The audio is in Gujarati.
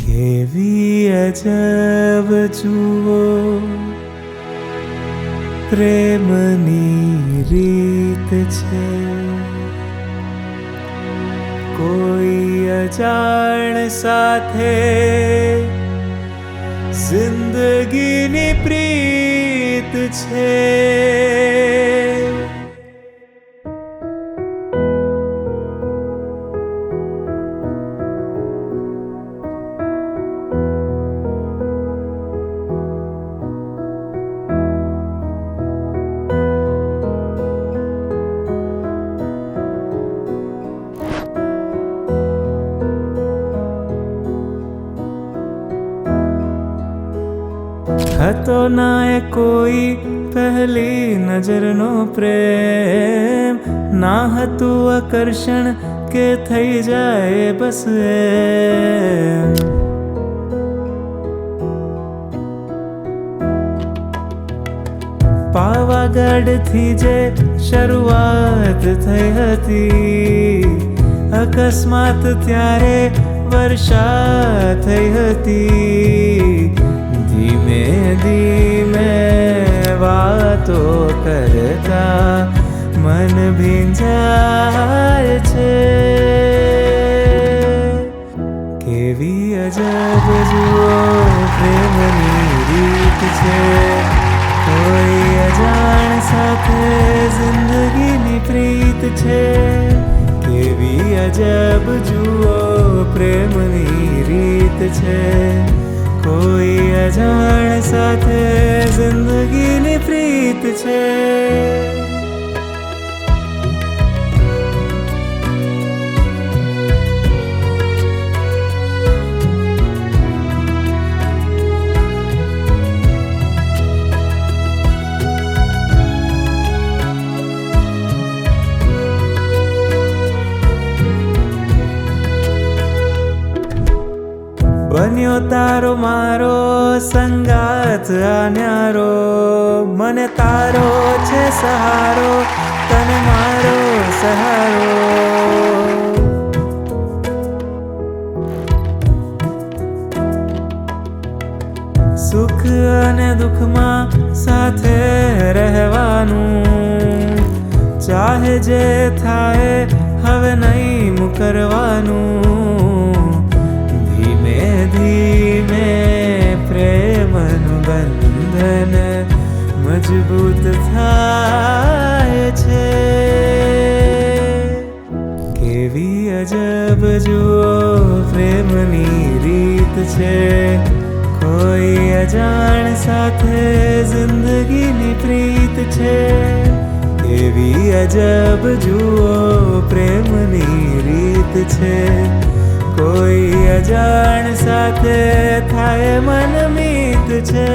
કેવી અજબ જુઓ પ્રેમની રીત છે, કોઈ અજાણ સાથે જિંદગીની પ્રીત છે. હતો ના એ કોઈ પહેલી નજરનો પ્રેમ, ના હતું આકર્ષણ કે થઈ જાય બસ એમ. પાવાગઢથી જે શરૂઆત થઈ હતી, અકસ્માત ત્યારે વર્ષા થઈ હતી. ધીમે ધીમે વાતો કરતા મન ભીંજાય છે. કેવી અજબ જુઓ પ્રેમની રીત છે, કોઈ અજાણ સાથે જિંદગીની પ્રીત છે. કેવી અજબ જુઓ પ્રેમની રીત છે, કોઈ અજાણ સાથે જિંદગીની પ્રીત છે. બન્યો તારો મારો સંગાત આન્યારો, મને તારો છે સહારો, તને મારો સહારો. સુખ અને દુઃખમાં સાથે રહેવાનું, ચાહે જે થાય હવે નહીં મુકરવાનું. ધીમે પ્રેમનું બંધન મજબૂત થાય છે. કેવી અજબ જુઓ પ્રેમની રીત છે, કોઈ અજાણ સાથે જિંદગીની પ્રીત છે. કેવી અજબ જુઓ પ્રેમની રીત છે, કોઈ અજાણ સાથે થાય મનમીત છે.